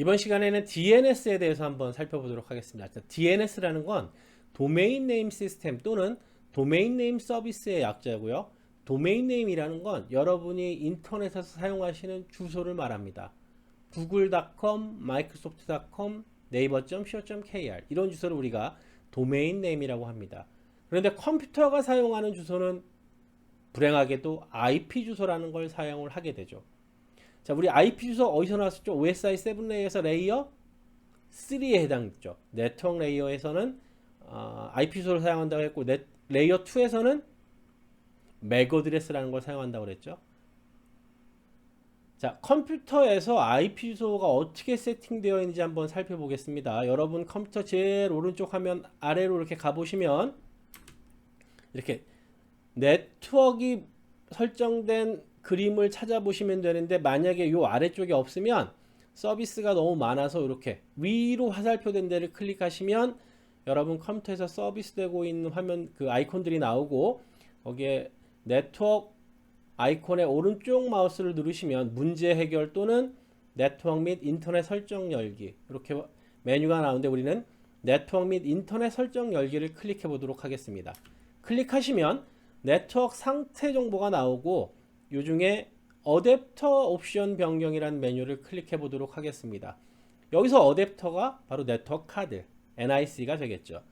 이번 시간에는 DNS에 대해서 한번 살펴보도록 하겠습니다. DNS라는 건 도메인 네임 시스템 또는 도메인 네임 서비스의 약자고요. 도메인 네임이라는 건 여러분이 인터넷에서 사용하시는 주소를 말합니다. google.com, microsoft.com, naver.co.kr 이런 주소를 우리가 도메인 네임이라고 합니다. 그런데 컴퓨터가 사용하는 주소는 불행하게도 IP 주소라는 걸 사용을 하게 되죠. 자, 우리 IP 주소 어디서 나왔었죠? OSI 7레이어에서 레이어 3에 해당했죠. 네트워크 레이어에서는 IP 주소를 사용한다고 했고, 레이어 2에서는 맥 어드레스라는 걸 사용한다고 그랬죠. 자, 컴퓨터에서 IP 주소가 어떻게 세팅되어 있는지 한번 살펴보겠습니다. 여러분 컴퓨터 제일 오른쪽 화면 아래로 이렇게 가보시면 이렇게 네트워크가 설정된 그림을 찾아보시면 되는데, 만약에 이 아래쪽에 없으면 서비스가 너무 많아서 이렇게 위로 화살표된 데를 클릭하시면 여러분 컴퓨터에서 서비스 되고 있는 화면 그 아이콘들이 나오고, 거기에 네트워크 아이콘의 오른쪽 마우스를 누르시면 문제 해결 또는 네트워크 및 인터넷 설정 열기 이렇게 메뉴가 나오는데, 우리는 네트워크 및 인터넷 설정 열기를 클릭해 보도록 하겠습니다. 클릭하시면 네트워크 상태 정보가 나오고, 이 중에 어댑터 옵션 변경이라는 메뉴를 클릭해 보도록 하겠습니다. 여기서 어댑터가 바로 네트워크 카드 NIC가 되겠죠.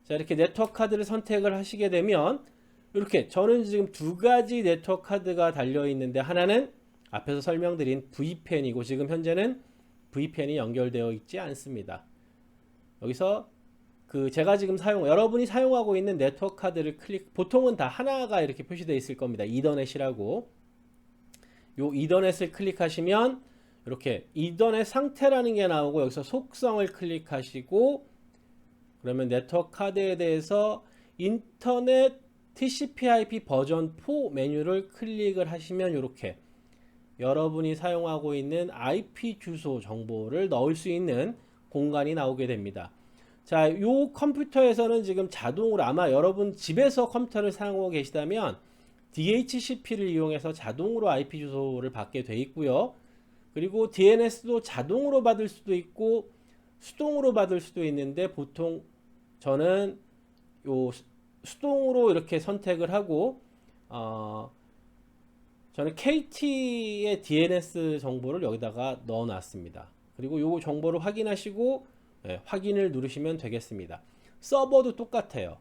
자, 이렇게 네트워크 카드를 선택을 하시게 되면 이렇게 저는 지금 두 가지 네트워크 카드가 달려 있는데, 하나는 앞에서 설명드린 VPN이고 지금 현재는 VPN이 연결되어 있지 않습니다. 여기서 제가 지금 여러분이 사용하고 있는 네트워크 카드를 보통은 다 하나가 이렇게 표시되어 있을 겁니다. 이더넷이라고. 요 이더넷을 클릭하시면 이렇게 이더넷 상태라는 게 나오고, 여기서 속성을 클릭하시고, 그러면 네트워크 카드에 대해서 인터넷 TCP/IP 버전 4 메뉴를 클릭을 하시면 이렇게 여러분이 사용하고 있는 IP 주소 정보를 넣을 수 있는 공간이 나오게 됩니다. 자, 요 컴퓨터에서는 지금 자동으로, 아마 여러분 집에서 컴퓨터를 사용하고 계시다면 DHCP를 이용해서 자동으로 IP 주소를 받게 돼 있고요. 그리고 DNS도 자동으로 받을 수도 있고 수동으로 받을 수도 있는데, 보통 저는 요 수동으로 이렇게 선택을 하고, 저는 KT의 DNS 정보를 여기다가 넣어 놨습니다. 그리고 요 정보를 확인하시고 확인을 누르시면 되겠습니다. 서버도 똑같아요.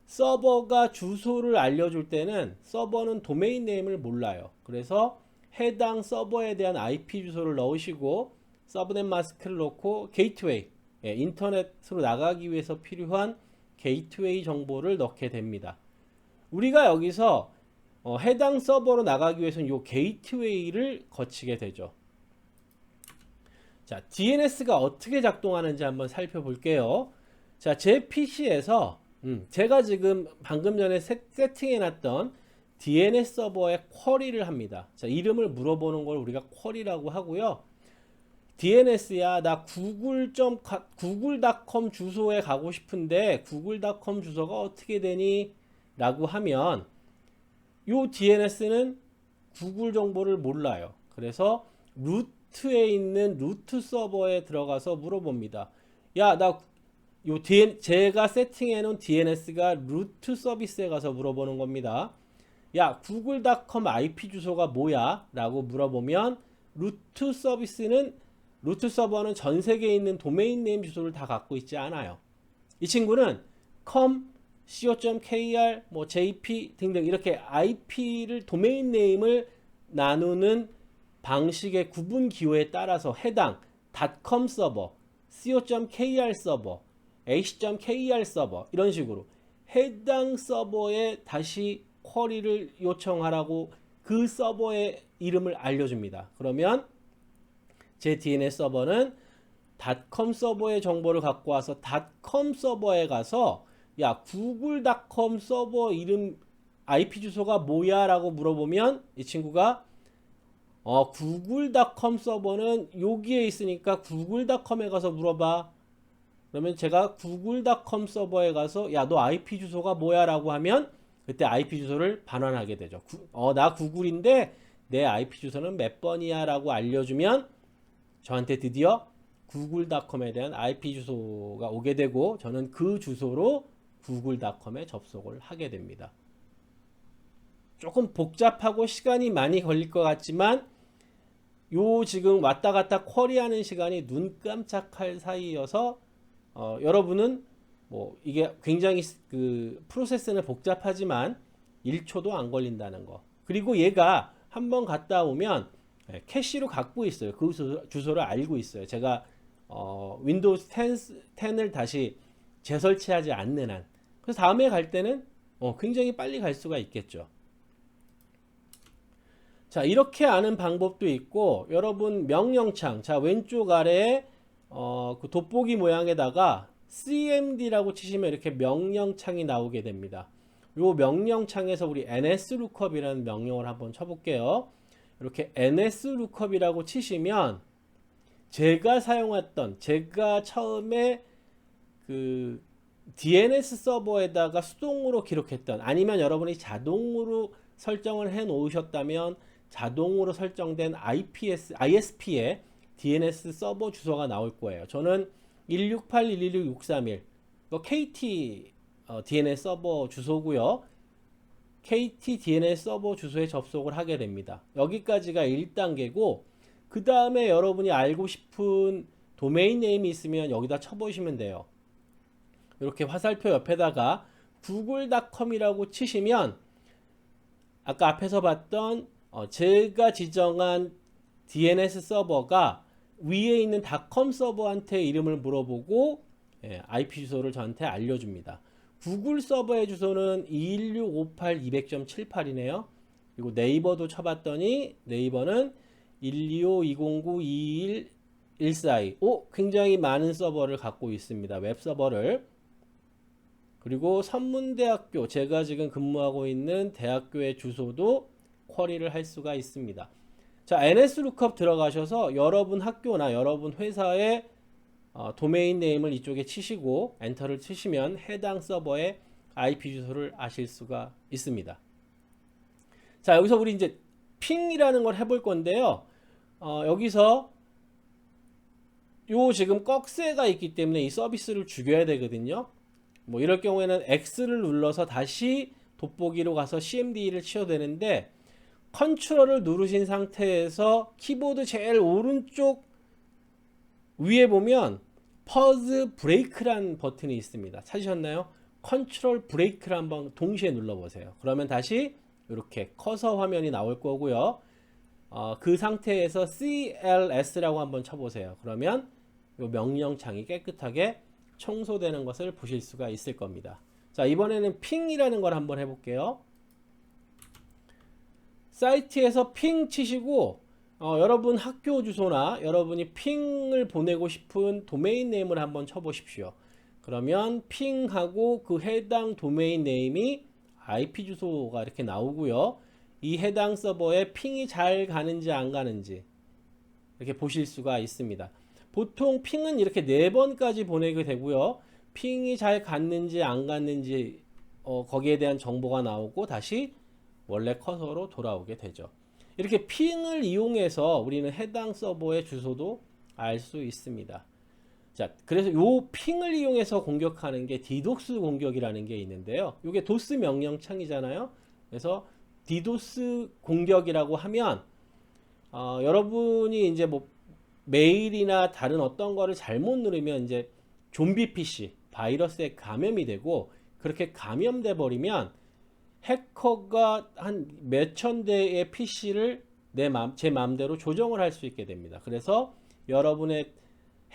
서버가 주소를 알려줄 때는 서버는 도메인 네임을 몰라요. 그래서 해당 서버에 대한 IP 주소를 넣으시고 서브넷 마스크를 넣고 게이트웨이, 인터넷으로 나가기 위해서 필요한 게이트웨이 정보를 넣게 됩니다. 우리가 여기서 해당 서버로 나가기 위해서는 이 게이트웨이를 거치게 되죠. 자, DNS가 어떻게 작동하는지 한번 살펴볼게요. 자, 제 PC에서 제가 지금 방금 전에 세팅해 놨던 DNS 서버에 쿼리를 합니다. 자, 이름을 물어보는 걸 우리가 쿼리라고 하고요. DNS야, 나 google.com 주소에 가고 싶은데 google.com 주소가 어떻게 되니? 라고 하면 요 DNS는 구글 정보를 몰라요. 그래서 루트에 있는 루트 서버에 들어가서 물어봅니다. 야, 제가 세팅해 놓은 DNS가 루트 서비스에 가서 물어보는 겁니다. 야, google.com IP 주소가 뭐야? 라고 물어보면 루트 서버는 전 세계에 있는 도메인 네임 주소를 다 갖고 있지 않아요. 이 친구는 com, co.kr, jp 등등 이렇게 IP를 도메인 네임을 나누는 방식의 구분 기호에 따라서 해당 .com 서버, co.kr 서버, h.kr 서버 이런 식으로 해당 서버에 다시 쿼리를 요청하라고 그 서버의 이름을 알려줍니다. 그러면 제 DNS 서버는 .com 서버의 정보를 갖고 와서 .com 서버에 가서 야, google.com 서버 이름 IP 주소가 뭐야? 라고 물어보면 이 친구가 google.com 서버는 여기에 있으니까 google.com에 가서 물어봐. 그러면 제가 google.com 서버에 가서 야, 너 IP 주소가 뭐야? 라고 하면 그때 IP 주소를 반환하게 되죠. 나 구글인데 내 IP 주소는 몇 번이야? 라고 알려주면 저한테 드디어 구글닷컴에 대한 IP 주소가 오게 되고 저는 그 주소로 구글닷컴에 접속을 하게 됩니다. 조금 복잡하고 시간이 많이 걸릴 것 같지만 요 지금 왔다 갔다 쿼리하는 시간이 눈 깜짝할 사이여서 여러분은 뭐 이게 굉장히 그 프로세스는 복잡하지만 1초도 안 걸린다는 거. 그리고 얘가 한번 갔다 오면 캐시로 갖고 있어요. 그 주소를 알고 있어요. 제가 윈도우 10을 다시 재설치하지 않는 한. 그래서 다음에 갈 때는 굉장히 빨리 갈 수가 있겠죠. 자, 이렇게 아는 방법도 있고 여러분 명령창, 자 왼쪽 아래에 그 돋보기 모양에다가 cmd라고 치시면 이렇게 명령창이 나오게 됩니다. 요 명령창에서 우리 nslookup 이라는 명령을 한번 쳐볼게요. 이렇게 nslookup 이라고 치시면 제가 사용했던, 제가 처음에 그 DNS 서버에다가 수동으로 기록했던, 아니면 여러분이 자동으로 설정을 해 놓으셨다면 자동으로 설정된 ISP의 DNS 서버 주소가 나올 거예요. 저는 168.116.631 이거 KT DNS 서버 주소고요. KT DNS 서버 주소에 접속을 하게 됩니다. 여기까지가 1단계고 그 다음에 여러분이 알고 싶은 도메인 네임이 있으면 여기다 쳐보시면 돼요. 이렇게 화살표 옆에다가 구글닷컴이라고 치시면 아까 앞에서 봤던 제가 지정한 DNS 서버가 위에 있는 닷컴 서버한테 이름을 물어보고 IP 주소를 저한테 알려줍니다. 구글 서버의 주소는 216.58.200.78이네요. 그리고 네이버도 쳐봤더니 네이버는 125.209.22142. 굉장히 많은 서버를 갖고 있습니다. 웹 서버를. 그리고 선문대학교, 제가 지금 근무하고 있는 대학교의 주소도 쿼리를 할 수가 있습니다. 자, nslookup 들어가셔서 여러분 학교나 여러분 회사의 도메인 네임을 이쪽에 치시고 엔터를 치시면 해당 서버의 IP 주소를 아실 수가 있습니다. 자, 여기서 우리 이제 핑이라는 걸 해볼 건데요. 여기서 요 지금 꺽쇠가 있기 때문에 이 서비스를 죽여야 되거든요. 뭐 이럴 경우에는 X를 눌러서 다시 돋보기로 가서 CMD를 치셔야 되는데 컨트롤을 누르신 상태에서 키보드 제일 오른쪽 위에 보면 퍼즈 브레이크란 버튼이 있습니다. 찾으셨나요? 컨트롤 브레이크를 한번 동시에 눌러보세요. 그러면 다시 이렇게 커서 화면이 나올 거고요. 그 상태에서 CLS라고 한번 쳐보세요. 그러면 이 명령창이 깨끗하게 청소되는 것을 보실 수가 있을 겁니다. 자, 이번에는 핑이라는 걸 한번 해볼게요. 사이트에서 핑 치시고 여러분 학교 주소나 여러분이 핑을 보내고 싶은 도메인 네임을 한번 쳐보십시오. 그러면 핑하고 그 해당 도메인 네임이 IP 주소가 이렇게 나오고요. 이 해당 서버에 핑이 잘 가는지 안 가는지 이렇게 보실 수가 있습니다. 보통 핑은 이렇게 4번까지 보내게 되고요. 핑이 잘 갔는지 안 갔는지 거기에 대한 정보가 나오고 다시 원래 커서로 돌아오게 되죠. 이렇게 핑을 이용해서 우리는 해당 서버의 주소도 알 수 있습니다. 자, 그래서 요 핑을 이용해서 공격하는 게 디도스 공격이라는 게 있는데요. 이게 도스 명령창이잖아요. 그래서 디도스 공격이라고 하면 여러분이 이제 뭐 메일이나 다른 어떤 거를 잘못 누르면 이제 좀비 PC, 바이러스에 감염이 되고 그렇게 감염돼 버리면 해커가 한 몇천 대의 PC를 제 마음대로 조정을 할 수 있게 됩니다. 그래서 여러분의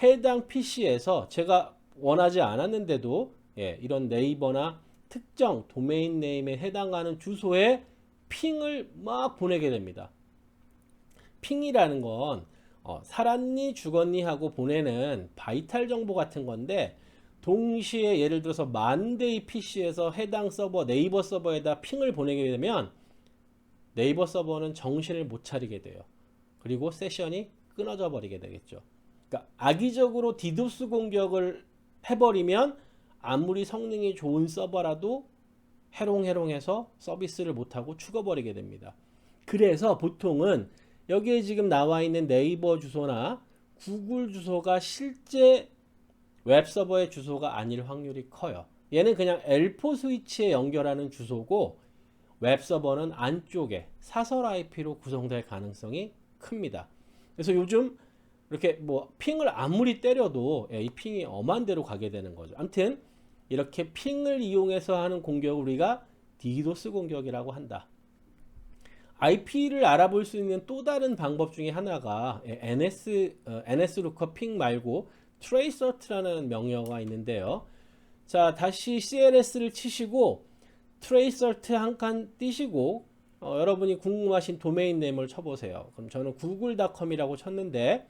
해당 PC에서 제가 원하지 않았는데도 이런 네이버나 특정 도메인 네임에 해당하는 주소에 핑을 막 보내게 됩니다. 핑이라는 건 살았니 죽었니 하고 보내는 바이탈 정보 같은 건데 동시에 예를 들어서 10,000대의 PC에서 해당 서버 네이버 서버에다 핑을 보내게 되면 네이버 서버는 정신을 못 차리게 돼요. 그리고 세션이 끊어져 버리게 되겠죠. 그러니까 악의적으로 디도스 공격을 해버리면 아무리 성능이 좋은 서버라도 해롱해롱해서 서비스를 못하고 죽어버리게 됩니다. 그래서 보통은 여기에 지금 나와 있는 네이버 주소나 구글 주소가 실제 웹서버의 주소가 아닐 확률이 커요. 얘는 그냥 L4 스위치에 연결하는 주소고 웹서버는 안쪽에 사설 IP로 구성될 가능성이 큽니다. 그래서 요즘 이렇게 뭐 핑을 아무리 때려도 이 핑이 엄한 데로 가게 되는 거죠. 아무튼 이렇게 핑을 이용해서 하는 공격을 우리가 디도스 공격이라고 한다. IP를 알아볼 수 있는 또 다른 방법 중에 하나가 NS 루커 핑 말고 트레이서트라는 명령어가 있는데요. 자, 다시 CLS를 치시고 트레이서트 한 칸 띄시고 여러분이 궁금하신 도메인 네임을 쳐보세요. 그럼 저는 google.com이라고 쳤는데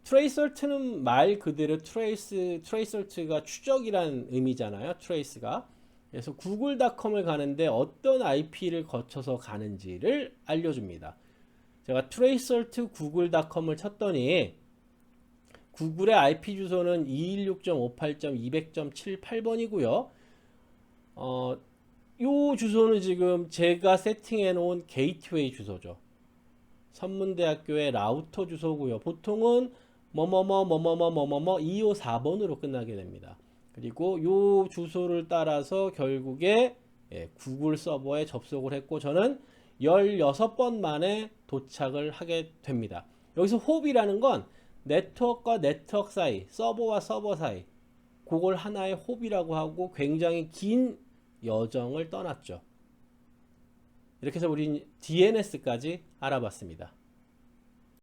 트레이서트는 말 그대로 트레이서트가 추적이란 의미잖아요. 트레이스가. 그래서 google.com을 가는데 어떤 IP를 거쳐서 가는지를 알려줍니다. 제가 트레이서트 google.com을 쳤더니 구글의 IP 주소는 216.58.200.78번이고요. 요 주소는 지금 제가 세팅해 놓은 게이트웨이 주소죠. 선문대학교의 라우터 주소고요. 보통은 뭐뭐뭐 254번으로 끝나게 됩니다. 그리고 요 주소를 따라서 결국에 구글 서버에 접속을 했고 저는 16번 만에 도착을 하게 됩니다. 여기서 홉이라는 건 네트워크와 네트워크 사이, 서버와 서버 사이, 그걸 하나의 홉이라고 하고 굉장히 긴 여정을 떠났죠. 이렇게 해서 우린 DNS까지 알아봤습니다.